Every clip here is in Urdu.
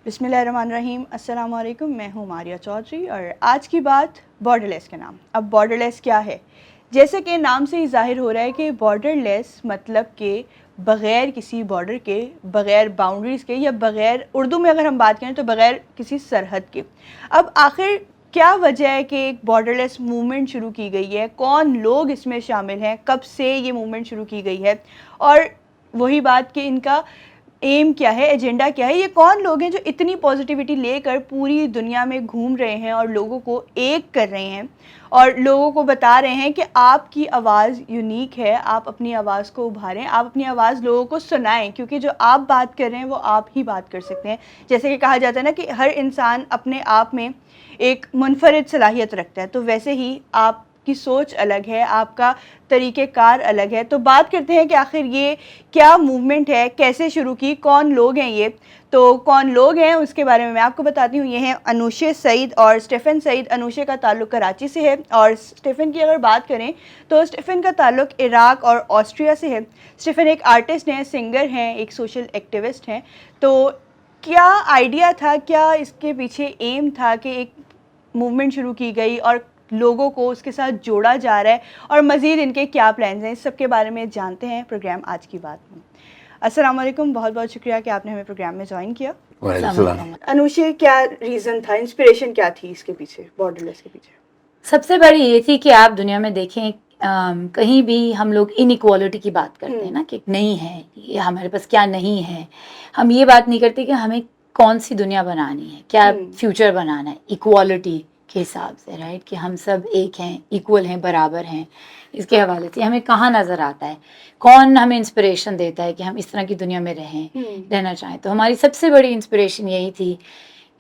بسم اللہ الرحمن الرحیم. السلام علیکم. میں ہوں ماریہ چودھری اور آج کی بات بارڈر لیس کے نام. اب بارڈر لیس کیا ہے؟ جیسے کہ نام سے ہی ظاہر ہو رہا ہے کہ بارڈر لیس مطلب کہ بغیر کسی بارڈر کے، بغیر باؤنڈریز کے، یا بغیر، اردو میں اگر ہم بات کریں تو بغیر کسی سرحد کے. اب آخر کیا وجہ ہے کہ ایک بارڈر لیس موومنٹ شروع کی گئی ہے؟ کون لوگ اس میں شامل ہیں؟ کب سے یہ موومنٹ شروع کی گئی ہے؟ اور وہی بات کہ ان کا ایم کیا ہے، ایجنڈا کیا ہے؟ یہ کون لوگ ہیں جو اتنی پازیٹیوٹی لے کر پوری دنیا میں گھوم رہے ہیں اور لوگوں کو ایک کر رہے ہیں اور لوگوں کو بتا رہے ہیں کہ آپ کی آواز یونیک ہے، آپ اپنی آواز کو ابھاریں، آپ اپنی آواز لوگوں کو سنائیں، کیونکہ جو آپ بات کر رہے ہیں وہ آپ ہی بات کر سکتے ہیں. جیسے کہ کہا جاتا ہے نا کہ ہر انسان اپنے آپ میں ایک منفرد صلاحیت رکھتا ہے، تو ویسے ہی آپ کی سوچ الگ ہے، آپ کا طریقہ کار الگ ہے. تو بات کرتے ہیں کہ آخر یہ کیا موومنٹ ہے، کیسے شروع کی، کون لوگ ہیں یہ. تو کون لوگ ہیں اس کے بارے میں آپ کو بتاتی ہوں. یہ ہیں انوشے سعید اور اسٹیفن سعید. انوشے کا تعلق کراچی سے ہے اور اسٹیفن کی اگر بات کریں تو اسٹیفن کا تعلق عراق اور آسٹریا سے ہے. اسٹیفن ایک آرٹسٹ ہیں، سنگر ہیں، ایک سوشل ایکٹیوسٹ ہیں. تو کیا آئیڈیا تھا، کیا اس کے پیچھے ایم تھا کہ ایک موومنٹ شروع کی گئی اور لوگوں کو اس کے ساتھ جوڑا جا رہا ہے، اور مزید ان کے کیا پلانز ہیں، اس سب کے بارے میں جانتے ہیں پروگرام آج کی بات میں. السلام علیکم. بہت بہت شکریہ کہ آپ نے ہمیں پروگرام میں جوائن کیا. انوشے، کیا ریزن تھا، انسپریشن کیا تھی اس کے پیچھے، بارڈر لیس کے پیچھے؟ سب سے بڑی یہ تھی کہ آپ دنیا میں دیکھیں کہیں بھی ہم لوگ ان ایکوالٹی کی بات کرتے ہیں نا کہ نہیں ہے، یہ ہمارے پاس کیا نہیں ہے. ہم یہ بات نہیں کرتے کہ ہمیں کون سی دنیا بنانی ہے، کیا فیوچر بنانا ہے ایکوالٹی کے حساب سے، رائٹ، کہ ہم سب ایک ہیں، ایکول ہیں، برابر ہیں. اس کے حوالے سے ہمیں کہاں نظر آتا ہے، کون ہمیں انسپریشن دیتا ہے کہ ہم اس طرح کی دنیا میں رہنا چاہیں. تو ہماری سب سے بڑی انسپریشن یہی تھی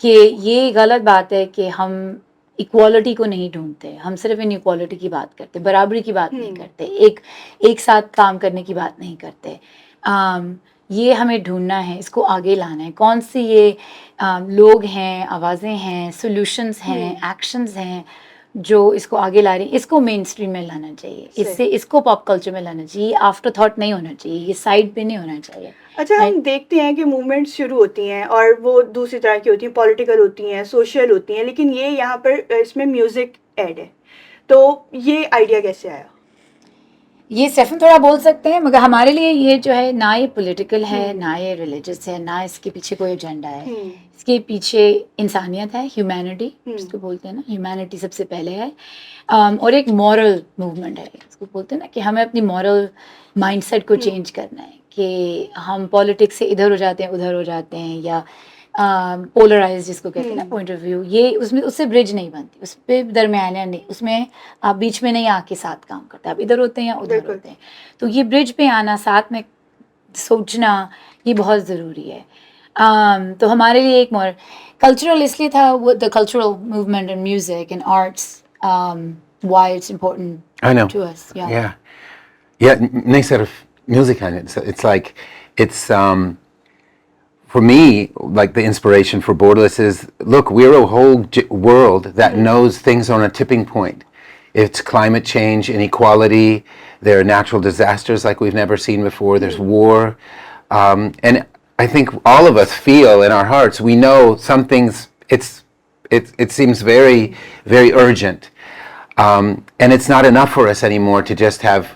کہ یہ غلط بات ہے کہ ہم ایکوالٹی کو نہیں ڈھونڈتے، ہم صرف ان ایکوالٹی کی بات کرتے، برابری کی بات نہیں کرتے، ایک ساتھ کام کرنے کی بات نہیں کرتے. یہ ہمیں ڈھونڈنا ہے، اس کو آگے لانا ہے. کون سی یہ لوگ ہیں، آوازیں ہیں، سولوشنز ہیں، ایکشنز ہیں جو اس کو آگے لا رہی ہیں. اس کو مین اسٹریم میں لانا چاہیے، اس کو پاپ کلچر میں لانا چاہیے. آفٹر تھاٹ نہیں ہونا چاہیے، یہ سائڈ پہ نہیں ہونا چاہیے. اچھا، ہم دیکھتے ہیں کہ موومنٹس شروع ہوتی ہیں اور وہ دوسری طرح کی ہوتی ہیں، پولیٹیکل ہوتی ہیں، سوشل ہوتی ہیں، لیکن یہ یہاں پر اس میں میوزک ایڈ ہے. تو یہ آئیڈیا کیسے آیا؟ یہ اسٹیفن تھوڑا بول سکتے ہیں، مگر ہمارے لیے یہ جو ہے نہ یہ پولیٹیکل ہے، نہ یہ ریلیجس ہے، نہ اس کے پیچھے کوئی ایجنڈا ہے. اس کے پیچھے انسانیت ہے، ہیومینٹی جس کو بولتے ہیں نا، ہیومینٹی سب سے پہلے ہے. اور ایک مورل موومنٹ ہے، اس کو بولتے ہیں نا کہ ہمیں اپنی مورل مائنڈ سیٹ کو چینج کرنا ہے. کہ ہم پالیٹکس سے ادھر ہو جاتے ہیں، ادھر ہو جاتے ہیں، یا پولرائز جس کو کہتے ہیں نا پوائنٹ آف ویو، یہ اس سے برج نہیں بنتی، اس پہ درمیانہ نہیں، اس میں آپ بیچ میں نہیں آ کے ساتھ کام کرتے، آپ ادھر ہوتے ہیں یا ادھر ہوتے ہیں. تو یہ برج پہ آنا، ساتھ میں سوچنا، یہ بہت ضروری ہے. تو ہمارے لیے ایک کلچرل اس لیے تھا، the cultural movement in music and arts, why it's important to us. Yeah, نہیں صرف music ہے. It's like, it's for me, like the inspiration for Borderless is, look, we're a whole world that knows things on a tipping point. It's climate change, inequality, there are natural disasters like we've never seen before, there's war. And I think all of us feel in our hearts, we know some things, it seems very, very urgent. And it's not enough for us anymore to just have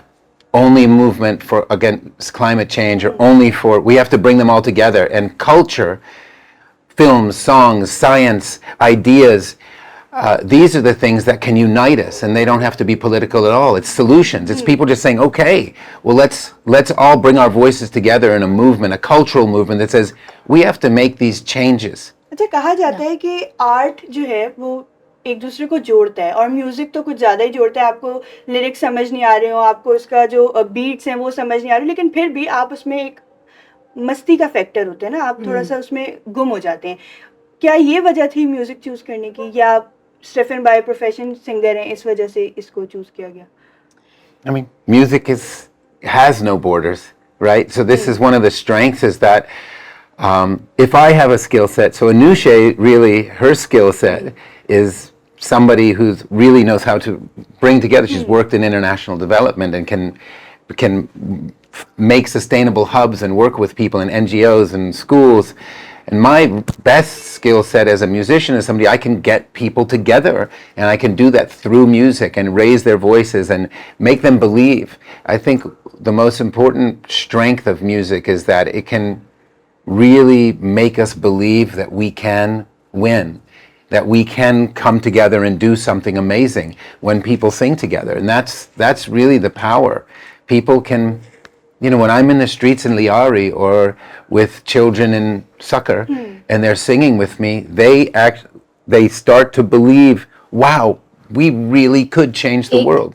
only movement for against climate change, or only for, we have to bring them all together. And culture, films, songs, science, ideas, these are the things that can unite us, and they don't have to be political at all. It's solutions. It's people just saying, okay, well, let's all bring our voices together in a movement, a cultural movement that says we have to make these changes. اچھا، کہا جاتا ہے کہ آرٹ جو ہے وہ ایک دوسرے کو جوڑتا ہے، اور میوزک تو کچھ زیادہ ہی جوڑتا ہے. آپ کو لیرکس سمجھ نہیں آ رہے ہوں، آپ کو اس کا جو بیٹس ہیں وہ سمجھ نہیں آ رہے، لیکن پھر بھی آپ اس میں ایک مستی کا فیکٹر ہوتا ہے نا، آپ تھوڑا سا اس میں گم ہو جاتے ہیں. کیا یہ وجہ تھی میوزک چوز کرنے کی، یا اسٹیفن بائی پروفیشن سنگر ہیں اس وجہ سے اس کو چوز کیا گیا؟ I mean, music has no borders, right? So this is one of the strengths, is that if I have a skill set, so Anushay, really, her skill set is somebody who really knows how to bring together. She's worked in international development and can make sustainable hubs and work with people in NGOs and schools. And my best skill set as a musician is somebody I can get people together, and I can do that through music and raise their voices and make them believe. I think the most important strength of music is that it can really make us believe that we can win, that we can come together and do something amazing when people sing together. And that's really the power. People can, you know, when I'm in the streets in Liari or with children in Sucker and they're singing with me, they start to believe, wow, we really could change the world.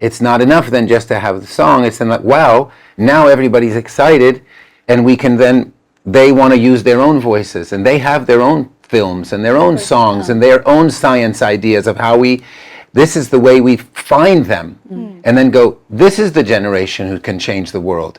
It's not enough then just to have the song. It's then like, wow, now everybody's excited, and we can then, they want to use their own voices, and they have their own films and their own songs and their own science ideas of how this is the way we find them, and then go, this is the generation who can change the world.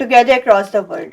Together Across the World,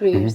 3 years.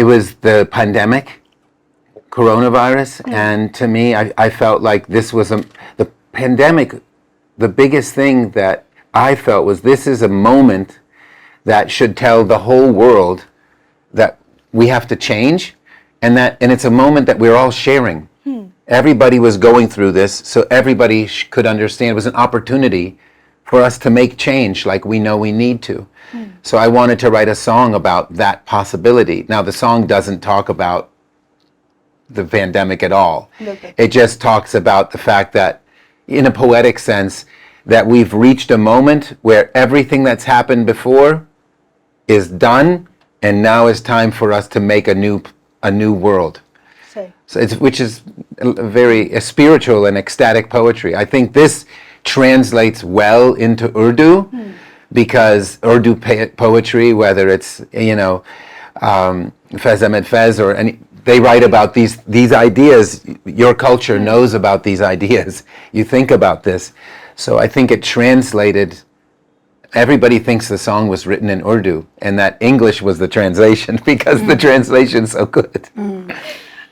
It was the pandemic, coronavirus, and to me, I felt like this was the pandemic. The biggest thing that I felt was this is a moment that should tell the whole world that we have to change, and it's a moment that we're all sharing. Everybody was going through this, so everybody could understand. It was an opportunity for us to make change like we know we need to. So I wanted to write a song about that possibility. Now the song doesn't talk about the pandemic at all. It just talks about the fact that, in a poetic sense, that we've reached a moment where everything that's happened before is done, and now it's time for us to make a new world. So which is very spiritual and ecstatic poetry. I think this translates well into Urdu, because Urdu poetry, whether it's Fez Ahmed Fez or any, they write about these ideas. Your culture knows about these ideas. You think about this. So I think it translated. Everybody thinks the song was written in Urdu and that English was the translation, because the translation's so good.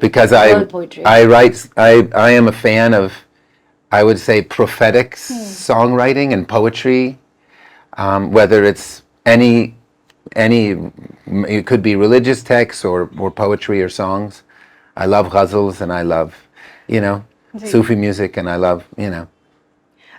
Because I write, I am a fan of, I would say, prophetic songwriting and poetry. Whether it's any, it could be religious texts or poetry or songs. I love ghazals, and I love, Sufi music, and I love,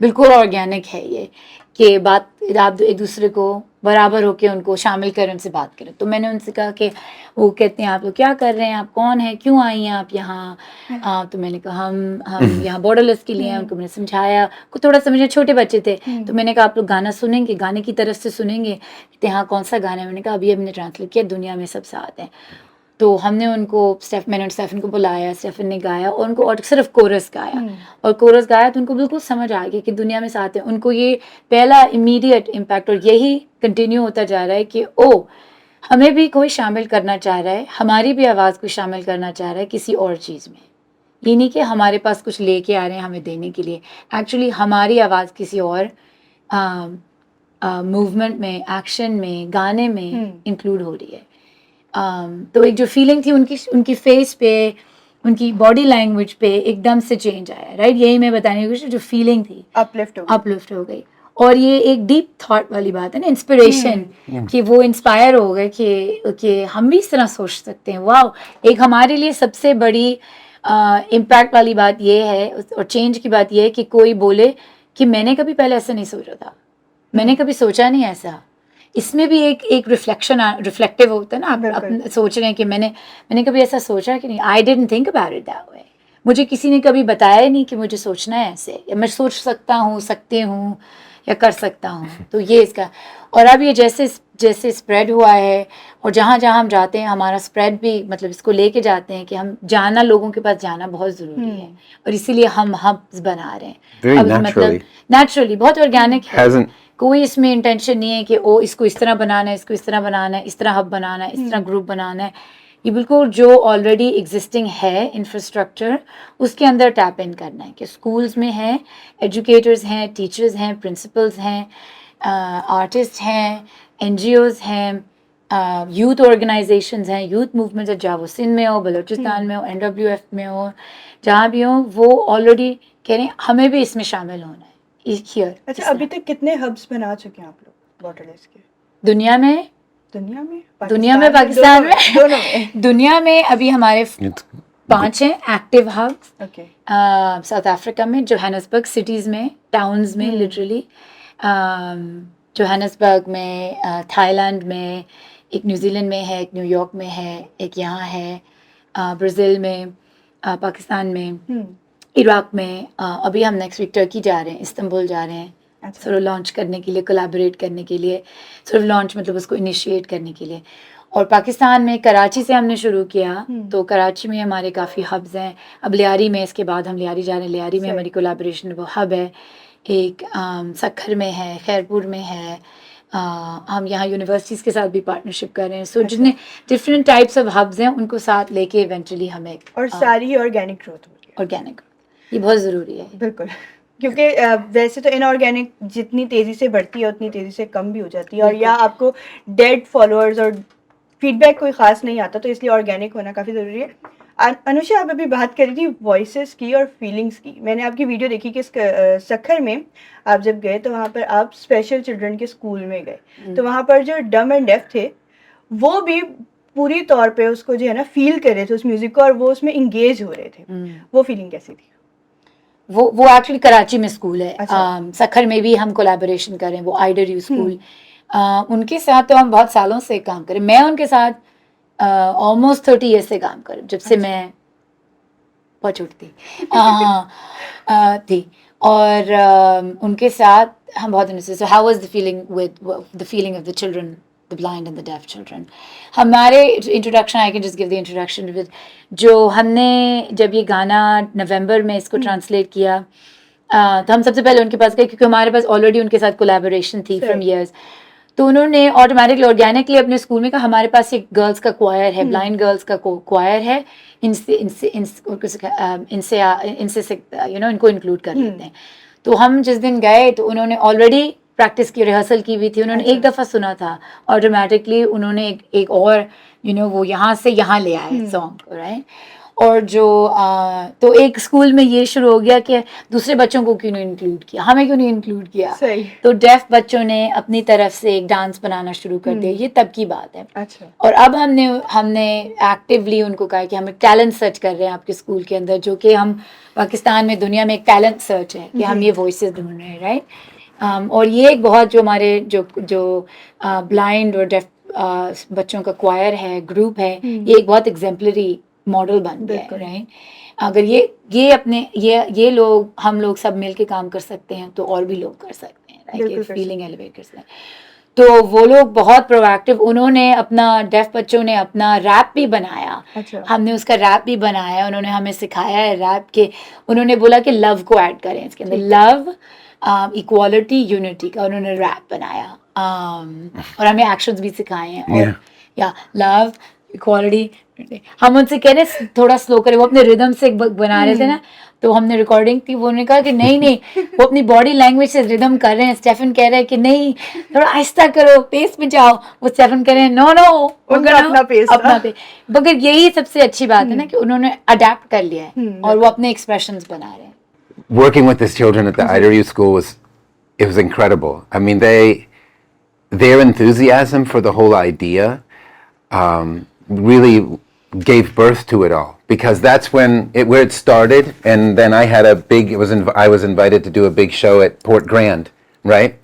بالکل آرگینک ہے یہ کہ بات آپ ایک دوسرے کو برابر ہو کے ان کو شامل کریں, ان سے بات کریں. تو میں نے ان سے کہا کہ وہ کہتے ہیں آپ لوگ کیا کر رہے ہیں, آپ کون ہیں, کیوں آئی ہیں آپ یہاں؟ تو میں نے کہا ہم یہاں بارڈرلیس کے لیے ہیں. ان کو میں نے سمجھایا کو تھوڑا سمجھے, چھوٹے بچے تھے. تو میں نے کہا آپ لوگ گانا سنیں گے, گانے کی طرف سے سنیں گے. کہتے ہیں ہاں کون سا گانا ہے؟ میں نے کہا ابھی ہم نے ٹرانسلیٹ کیا, دنیا میں سب ساتھ ہیں. تو ہم نے ان کو میں نے اسٹیفن کو بلایا, اسٹیفن نے گایا اور ان کو اور صرف کورس گایا. اور کورس گایا تو ان کو بالکل سمجھ آ گیا کہ دنیا میں ساتھ ہیں. ان کو یہ پہلا امیڈیٹ امپیکٹ, اور یہی کنٹینیو ہوتا جا رہا ہے کہ ہمیں بھی کوئی شامل کرنا چاہ رہا ہے, ہماری بھی آواز کو شامل کرنا چاہ رہا ہے کسی اور چیز میں. یہ نہیں کہ ہمارے پاس کچھ لے کے آ رہے ہیں ہمیں دینے کے لیے, ایکچولی ہماری آواز کسی اور موومنٹ میں, ایکشن میں, گانے میں انکلوڈ ہو رہی ہے. تو ایک جو فیلنگ تھی ان کی فیس پہ, ان کی باڈی لینگویج پہ ایک دم سے چینج آیا, رائٹ. یہی میں بتانے کی کوشش, جو فیلنگ تھی اپلفٹ ہو گئی. اور یہ ایک ڈیپ تھاٹ والی بات ہے نا, انسپریشن, کہ وہ انسپائر ہو گئے کہ ہم بھی اس طرح سوچ سکتے ہیں. واو, ایک ہمارے لیے سب سے بڑی امپیکٹ والی بات یہ ہے اور چینج کی بات یہ ہے کہ کوئی بولے کہ میں نے کبھی پہلے ایسا نہیں سوچا تھا, میں نے کبھی سوچا نہیں ایسا. اس میں بھی ایک ریفلیکٹیو ہوتا ہے نا, آپ سوچ رہے ہیں کہ میں نے کبھی ایسا سوچا کہ نہیں. I didn't think about it that way. مجھے کسی نے کبھی بتایا نہیں کہ مجھے سوچنا ہے ایسے, یا میں سوچ سکتی ہوں یا کر سکتا ہوں. تو یہ اس کا, اور اب یہ جیسے اسپریڈ ہوا ہے, اور جہاں جہاں ہم جاتے ہیں ہمارا اسپریڈ بھی, مطلب اس کو لے کے جاتے ہیں کہ ہم جانا, لوگوں کے پاس جانا بہت ضروری ہے, اور اسی لیے ہم ہبز بنا رہے ہیں. اب مطلب نیچرلی بہت آرگینک ہے, کوئی اس میں انٹینشن نہیں ہے کہ اس کو اس طرح بنانا ہے, اس کو اس طرح بنانا ہے, اس طرح ہب بنانا ہے, اس طرح گروپ بنانا ہے. یہ بالکل جو آلریڈی ایگزسٹنگ ہے انفراسٹرکچر, اس کے اندر ٹیپ ان کرنا ہے. کہ اسکولز میں ہیں, ایجوکیٹرز ہیں, ٹیچرز ہیں, پرنسپلز ہیں, آرٹسٹ ہیں, این جی اوز ہیں, یوتھ آرگنائزیشنز ہیں, یوتھ موومنٹس ہیں, جہاں وہ سندھ میں ہو, بلوچستان میں ہو, NWF میں ہو, جہاں بھی ہوں, وہ آلریڈی کہہ رہے ہیں ہمیں بھی اس میں شامل ہونا ہے. اچھا, ابھی تک کتنے ہبس بنا چکے ہیں آپ لوگ بارڈرلیس کے دنیا میں پاکستان میں دونوں میں؟ دنیا میں ابھی ہمارے 5 ہیں ایکٹیو ہبس. ساؤتھ افریقہ میں, جوہانسبرگ سٹیز میں, ٹاؤنز میں, لٹرلی جوہانسبرگ میں, تھائی لینڈ میں, ایک نیوزی لینڈ میں ہے, ایک نیو یارک میں ہے, ایک یہاں ہے برازیل میں, پاکستان میں, عراق میں. ابھی ہم نیکسٹ ویک ٹرکی جا رہے ہیں, استنبول جا رہے ہیں, سر لانچ کرنے کے لیے, کولیبوریٹ کرنے کے لیے, صرف لانچ مطلب اس کو انیشیٹ کرنے کے لیے. اور پاکستان میں کراچی سے ہم نے شروع کیا, تو کراچی میں ہمارے کافی ہبز ہیں. اب لیاری میں, اس کے بعد ہم لیاری جا رہے ہیں, لیاری میں ہماری کولیبوریشن وہ ہب ہے. ایک سکھر میں ہے, خیرپور میں ہے. ہم یہاں یونیورسٹیز کے ساتھ بھی پارٹنرشپ کر رہے ہیں. سو جتنے ڈفرینٹ ٹائپس آف ہبز ہیں ان کو ساتھ لے کے ایونچولی ہمیں, اور ساری آرگینک گروتھ ہو رہی ہے. آرگینک, یہ بہت ضروری ہے. بالکل, کیونکہ ویسے تو ان آرگینک جتنی تیزی سے بڑھتی ہے اتنی تیزی سے کم بھی ہو جاتی ہے, اور یا آپ کو ڈیڈ فالوورز اور فیڈ بیک کوئی خاص نہیں آتا, تو اس لیے آرگینک ہونا کافی ضروری ہے. انوشا, آپ ابھی بات کر رہی تھی وائسز کی اور فیلنگس کی. میں نے آپ کی ویڈیو دیکھی کہ سکھر میں آپ جب گئے تو وہاں پر آپ اسپیشل چلڈرن کے اسکول میں گئے, تو وہاں پر جو ڈم اینڈ ڈیف تھے وہ بھی پوری طور پہ اس کو جو ہے نا فیل کر رہے تھے اس میوزک کو, اور وہ اس میں انگیج ہو رہے تھے. وہ فیلنگ کیسی تھی؟ وہ ایکچولی کراچی میں اسکول ہے. سکھر میں بھی ہم کولیبوریشن کریں, وہ آئیڈر یو اسکول, ان کے ساتھ تو ہم بہت سالوں سے کام کریں. میں ان کے ساتھ آلموسٹ 30 ایئر سے کام کروں, جب سے میں بہت چھوٹی تھی. اور ان کے ساتھ ہم بہت interested. So how was the feeling of the children, the blind and the deaf children. ہمارے introduction, I can just give the introduction. جو ہم نے جب یہ گانا نومبر میں اس کو ٹرانسلیٹ کیا, تو ہم سب سے پہلے ان کے پاس گئے, کیونکہ ہمارے پاس آلریڈی ان کے ساتھ کولیبوریشن تھی فرام ایئرس. تو انہوں نے آٹومیٹکلی آرگینکلی اپنے اسکول میں کہا ہمارے پاس ایک گرلس کا کوائر ہے, بلائنڈ گرلس کا کوائر ہے, ان کو انکلوڈ کر لیتے ہیں. تو ہم جس دن گئے تو انہوں نے آلریڈی پریکٹس کی, ریہرسل کی ہوئی تھی. انہوں نے ایک دفعہ سنا تھا, آٹومیٹکلی انہوں نے ایک اور وہ یہاں سے یہاں لے آئے سانگ, رائٹ. اور جو تو ایک اسکول میں یہ شروع ہو گیا کہ دوسرے بچوں کو کیوں نہیں انکلوڈ کیا, ہمیں کیوں نہیں انکلوڈ کیا. صحیح. تو ڈیف بچوں نے اپنی طرف سے ایک ڈانس بنانا شروع کر دیا. یہ تب کی بات ہے. اچھا. اور اب ہم نے ایکٹیولی ان کو کہا کہ ہمیں ٹیلنٹ سرچ کر رہے ہیں آپ کے اسکول کے اندر, جو کہ ہم پاکستان میں دنیا میں ایک ٹیلنٹ سرچ ہے کہ ہم یہ وائسز ڈھونڈ رہے ہیں, رائٹ. اور یہ ایک بہت جو ہمارے جو بلائنڈ اور ڈیف بچوں کا کوائر ہے, گروپ ہے, یہ ایک بہت ایگزمپلری ماڈل بن گیا ہے, رائٹ. اگر یہ لوگ ہم لوگ سب مل کے کام کر سکتے ہیں تو اور بھی لوگ کر سکتے ہیں, رائٹ. فیلنگ ایلیویٹ کر سکتے ہیں. تو وہ لوگ بہت پرویکٹیو, انہوں نے اپنا ڈیف بچوں نے اپنا ریپ بھی بنایا. ہم نے اس کا ریپ بھی بنایا, انہوں نے ہمیں سکھایا ہے ریپ کے. انہوں نے بولا کہ لو کو ایڈ کریں اس کے اندر, لو, ایکوالٹی, یونٹی کا انہوں نے ریپ بنایا. اور ہمیں ایکشنز بھی سکھائے ہیں. اور یا لو, ایکوالٹی, ہم ان سے کہہ رہے تھوڑا سلو کرے, وہ اپنے ردم سے بنا رہے تھے نا, تو ہم نے ریکارڈنگ تھی, وہ نے کہا کہ نہیں وہ اپنی باڈی لینگویج سے ردم کر رہے ہیں. اسٹیفن کہہ رہا ہے کہ نہیں تھوڑا آہستہ کرو, پیس میں جاؤ. وہ اسٹیفن کہہ رہے ہیں نو اپنا پیس. مگر یہی سب سے اچھی بات ہے نا کہ انہوں نے اڈیپٹ کر لیا ہے اور وہ اپنے ایکسپریشنز بنا رہے ہیں. Working with these children at the IDRU school was incredible. I mean, their enthusiasm for the whole idea really gave birth to it all, because that's where it started. And then I had I was invited to do a big show at Port Grand, right?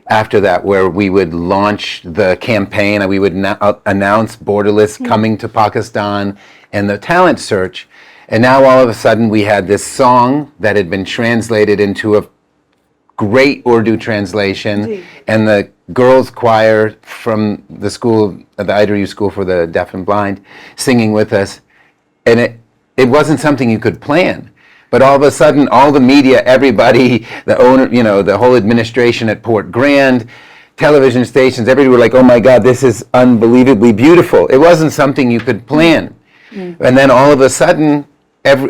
After that, where we would launch the campaign and we would announce Borderless coming to Pakistan and the talent search. And now all of a sudden we had this song that had been translated into a great Urdu translation, and the girls choir from the school, the IDRU school for the deaf and blind, singing with us. And it wasn't something you could plan. But all of a sudden, all the media, everybody, the owner, the whole administration at Port Grand, television stations, everybody were like, oh my God, this is unbelievably beautiful. It wasn't something you could plan. And then all of a sudden,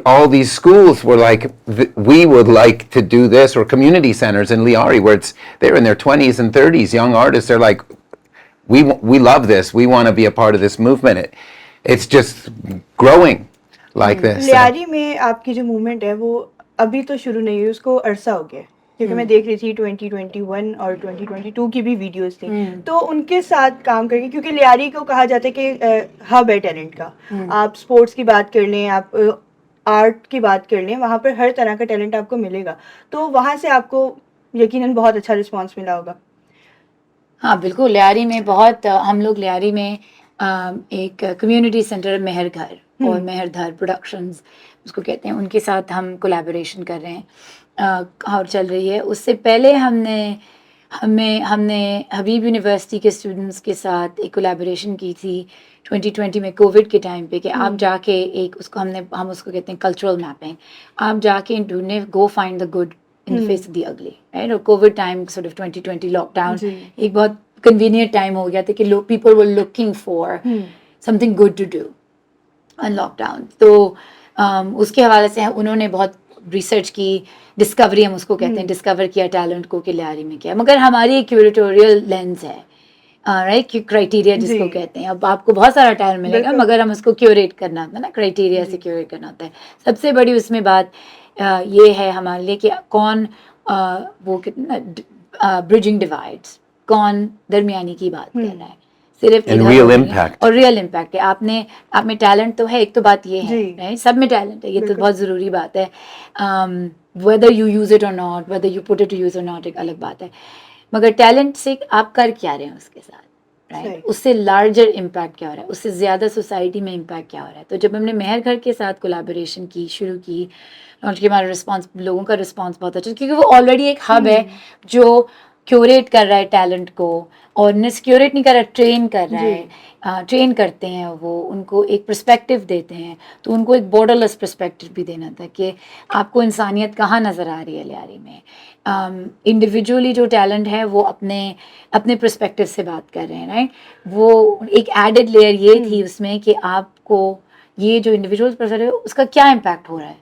all these schools were like, we would like to do this, or community centers in Liari, where they're in their 20s and 30s, young artists, they're like, we love this, we want to be a part of this movement. It's just growing like this. Lyari میں آپ کی جو موومنٹ ہے وہ ابھی تو شروع نہیں ہوئی, اس کو عرصہ ہو گیا, کیونکہ میں دیکھ رہی تھی 2021 اور 2022 کی بھی ویڈیوز تھی. تو ان کے ساتھ کام کر کے, کیونکہ لیاری کو کہا جاتا ہے کہ ہب ہے ٹیلنٹ کا, آپ اسپورٹس کی بات کر لیں, آپ آرٹ کی بات کر لیں, وہاں پر ہر طرح کا ٹیلنٹ آپ کو ملے گا. تو وہاں سے آپ کو یقیناً بہت اچھا رسپانس ملا ہوگا. ہاں بالکل, لیاری میں بہت, ہم لوگ لیاری میں ایک کمیونٹی سینٹر مہر گھر اور مہر دھر پروڈکشنز اس کو کہتے ہیں, ان کے ساتھ ہم کولیبوریشن کر رہے ہیں اور چل رہی ہے. اس سے پہلے ہم نے حبیب یونیورسٹی کے اسٹوڈنٹس کے ساتھ ایک کولیبوریشن کی تھی 2020 میں کووڈ کے ٹائم پہ, کہ آپ جا کے ایک اس کو ہم اس کو کہتے ہیں کلچرل میپنگ, آپ جا کے ڈھونڈنے go find the good in the face of the ugly, right? اور covid time sort of 2020 lockdown ایک بہت کنوینئنٹ ٹائم ہو گیا تھا کہ people were looking for something good to do on lockdown. تو اس کے حوالے سے انہوں نے بہت ریسرچ کی, ڈسکوری ہم اس کو کہتے ہیں, ڈسکور کیا ٹیلنٹ کو کہ لیاری میں کیا. مگر ہماری ایک کیوریٹوریل لینس ہے, رائٹ, کرائٹیریا جس کو کہتے ہیں. اب آپ کو بہت سارا ٹیلنٹ ملے گا, مگر ہم اس کو کیوریٹ کرنا ہوتا ہے نا, کرائٹیریا سے کیوریٹ کرنا ہوتا ہے. سب سے بڑی اس میں بات یہ ہے ہمارے لیے کہ کون وہ کتنا برجنگ ڈیوائڈس, کون درمیانی کی بات کر رہا ہے, صرف اور ریئل امپیکٹ ہے. آپ میں ٹیلنٹ تو ہے, ایک تو بات یہ ہے, سب میں ٹیلنٹ ہے, یہ تو بہت ضروری بات ہے. whether you use it or not, whether you put it to use or not, ایک الگ بات ہے. مگر ٹیلنٹ سے آپ کر کیا رہے ہیں اس کے ساتھ, رائٹ, اس سے لارجر امپیکٹ کیا ہو رہا ہے, اس سے زیادہ سوسائٹی میں امپیکٹ کیا ہو رہا ہے. تو جب ہم نے مہر گھر کے ساتھ کولیبوریشن کی شروع کی, لانچ کی, ہمارا رسپانس, لوگوں کا رسپانس بہت اچھا, کیونکہ وہ آلریڈی ایک ہب ہے جو کیوریٹ کر رہا ہے ٹیلنٹ کو, اور کیوریٹ نہیں کر رہا, ٹرین کر رہا ہے, ٹرین کرتے ہیں وہ, ان کو ایک پرسپیکٹیو دیتے ہیں. تو ان کو ایک بارڈرلیس پرسپیکٹیو بھی دینا تھا کہ آپ کو انسانیت کہاں نظر آ رہی ہے لیاری میں. انڈیویجولی جو ٹیلنٹ ہے وہ اپنے پرسپیکٹیو سے بات کر رہے ہیں, رائٹ. وہ ایک ایڈڈ لیئر یہ تھی اس میں کہ آپ کو یہ جو انڈیویجول پرسپیکٹیو ہے اس کا کیا امپیکٹ ہو رہا ہے,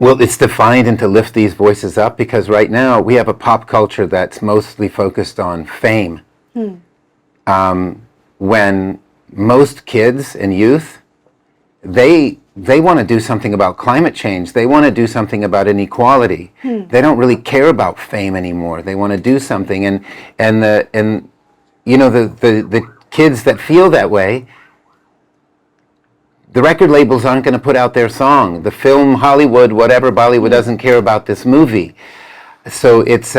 Well, it's defined and to lift these voices up, because right now we have a pop culture that's mostly focused on fame. When most kids and youth, they want to do something about climate change. They want to do something about inequality. They don't really care about fame anymore. They want to do something, and you know, the kids that feel that way, the record labels aren't going to put out their song. The film, Hollywood, whatever, Bollywood doesn't care about this movie. So it's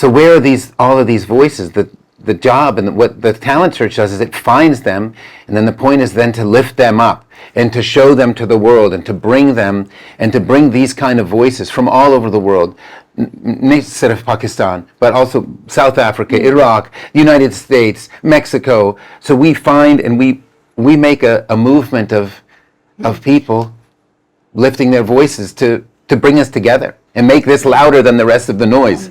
so where are all of these voices? The job and what the talent search does is it finds them, and then the point is then to lift them up and to show them to the world, and to bring them and to bring these kind of voices from all over the world, not just Pakistan, but also South Africa, Iraq, the United States, Mexico. So we find and we make a movement of people lifting their voices to bring us together and make this louder than the rest of the noise.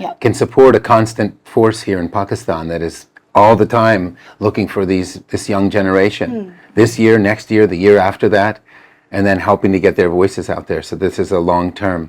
Yeah. Can support a constant force here in Pakistan that is all the time looking for this young generation. This year, next year, the year after that, and then helping to get their voices out there. So this is a long term.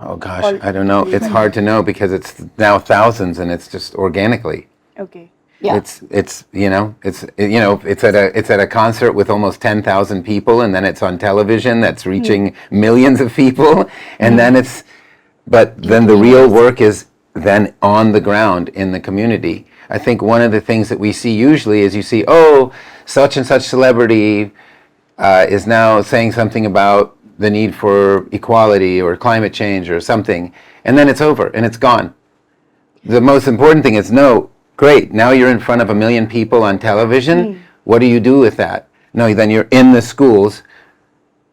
Oh gosh, I don't know. It's hard to know because it's now thousands and it's just organically. Okay. Yeah. It's at a concert with almost 10,000 people, and then it's on television that's reaching millions of people, and but then the real work is then on the ground in the community. I think one of the things that we see usually is you see, oh, such and such celebrity is now saying something about the need for equality or climate change or something, and then it's over and it's gone. The most important thing is, no, great, now you're in front of 1 million people on television. What do you do with that? No, then you're in the schools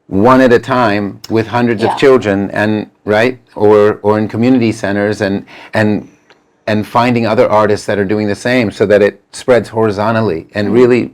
one at a time with hundreds Yeah. of children, and right, or in community centers, and finding other artists that are doing the same, so that it spreads horizontally. And really,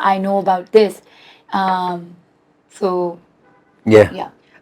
I know about this. So yeah.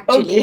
actually.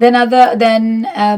then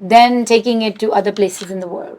Then taking it to other places in the world,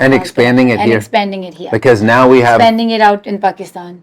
And expanding it and here. expanding it here. Because now we have, Expanding it out in Pakistan.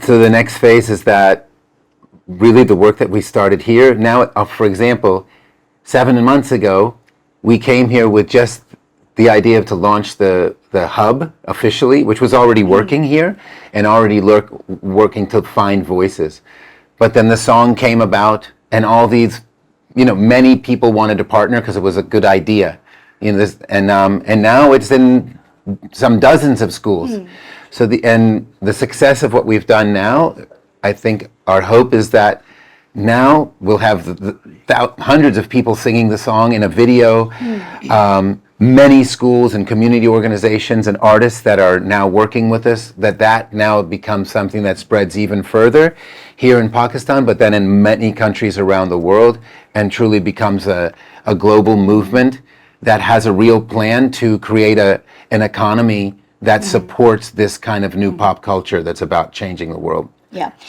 So the next phase is that really the work that we started here. Now, for example, 7 months ago, we came here with just the idea to launch the hub officially, which was already working here and already working to find voices. But then the song came about, and all these, many people wanted to partner because it was a good idea. And now it's in some dozens of schools. So the success of what we've done now, I think our hope is that now we'll have hundreds of people singing the song in a video, many schools and community organizations and artists that are now working with us, that now becomes something that spreads even further here in Pakistan, but then in many countries around the world, and truly becomes a global movement that has a real plan to create an economy that supports this kind of new pop culture that's about changing the world. Yeah.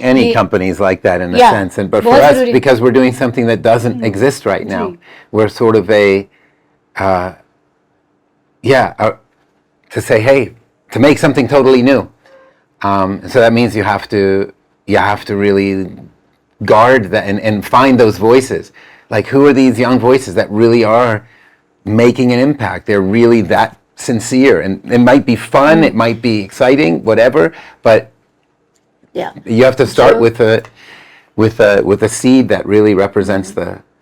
any companies like that in a sense, but for us, because we're doing something that doesn't exist right now, we're sort of to say, hey, to make something totally new. So that means you have to really guard that and find those voices. Like, who are these young voices that really are making an impact? They're really that sincere, and it might be fun, it might be exciting, whatever, but you have to start with a seed that really represents the...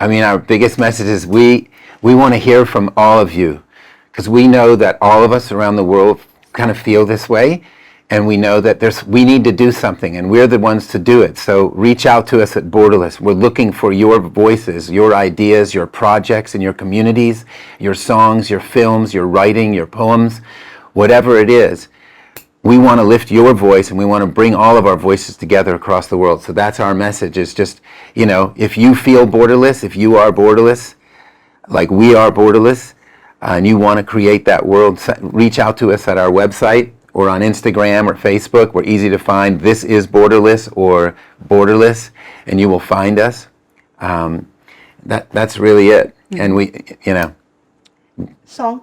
I mean, our biggest message is we want to hear from all of you, because we know that all of us around the world kind of feel this way, and we know that we need to do something, and we're the ones to do it. So reach out to us at Borderless. We're looking for your voices, your ideas, your projects in your communities, your songs, your films, your writing, your poems, whatever it is. We want to lift your voice, and we want to bring all of our voices together across the world. So that's our message, is just, if you feel borderless, if you are borderless, like we are borderless, and you want to create that world, reach out to us at our website, or on Instagram or Facebook. We're easy to find. This is Borderless or Borderless, and you will find us. That's really it. And we, Song?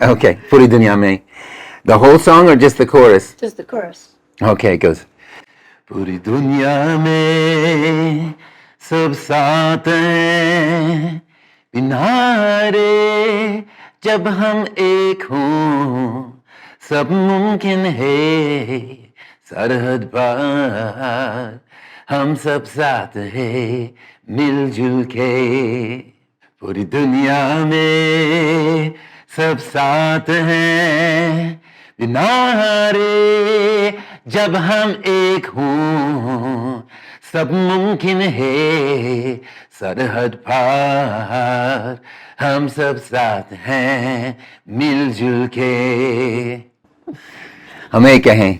Okay. Puri Dunya mein. The whole song or just the chorus? Just the chorus. Okay, it goes. Puri dunya mein sab saath hain, binare جب ہم ایک ہوں سب ممکن ہے سرحد پار ہم سب ساتھ ہیں مل جل کے پوری دنیا میں سب ساتھ ہیں بنا ہارے جب ہم ایک ہوں سب ممکن ہے سرحد پار ہم سب ساتھ ہیں مل جل کے ہمیں کہیں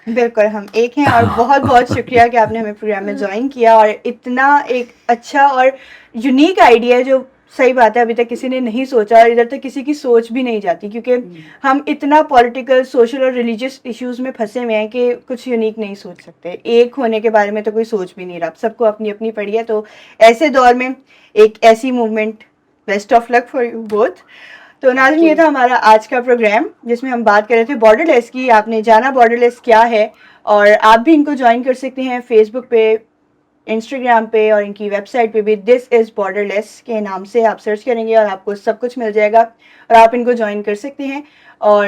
بالکل ہم ایک ہیں. اور بہت بہت شکریہ کہ آپ نے ہمیں پروگرام میں جوائن کیا اور اتنا ایک اچھا اور یونیک آئیڈیا ہے جو صحیح بات ہے ابھی تک کسی نے نہیں سوچا اور ادھر تک کسی کی سوچ بھی نہیں جاتی کیونکہ ہم اتنا پولیٹیکل سوشل اور ریلیجیس ایشوز میں پھنسے ہوئے ہیں کہ کچھ یونیک نہیں سوچ سکتے. ایک ہونے کے بارے میں تو کوئی سوچ بھی نہیں رہا, سب کو اپنی اپنی پڑی ہے. تو ایسے دور میں ایک ایسی movement, best of luck for you both. تو ناظرین یہ تھا ہمارا آج کا پروگرام جس میں ہم بات کر رہے تھے بارڈر لیس کی. آپ نے جانا بارڈر لیس کیا ہے اور آپ بھی ان کو جوائن کر سکتے ہیں فیس بک پہ, انسٹاگرام پہ اور ان کی ویب سائٹ پہ بھی دس از بارڈر لیس کے نام سے آپ سرچ کریں گے اور آپ کو سب کچھ مل جائے گا اور آپ ان کو جوائن کر سکتے ہیں. اور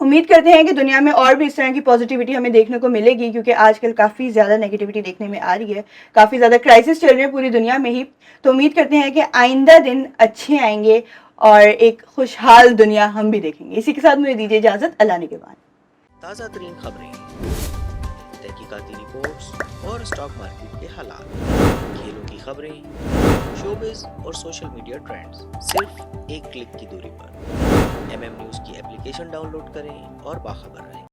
امید کرتے ہیں کہ دنیا میں اور بھی اس طرح کی پازیٹیوٹی ہمیں دیکھنے کو ملے گی کیونکہ آج کل کافی زیادہ نیگیٹیوٹی دیکھنے میں آ رہی ہے, کافی زیادہ کرائسس چل رہے ہیں پوری دنیا میں ہی. تو امید کرتے ہیں کہ آئندہ دن اچھے آئیں گے اور ایک خوشحال دنیا ہم بھی دیکھیں گے. اسی کے ساتھ مجھے دیجیے اجازت, اللہ نے کے بعد. تازہ ترین خبریں, تحقیقاتی رپورٹس اور اسٹاک مارکیٹ کے حالات, کھیلوں کی خبریں, شوبز اور سوشل میڈیا ٹرینڈز صرف ایک کلک کی دوری پر. MM نیوز کی اپلیکیشن ڈاؤن لوڈ کریں اور باخبر رہیں.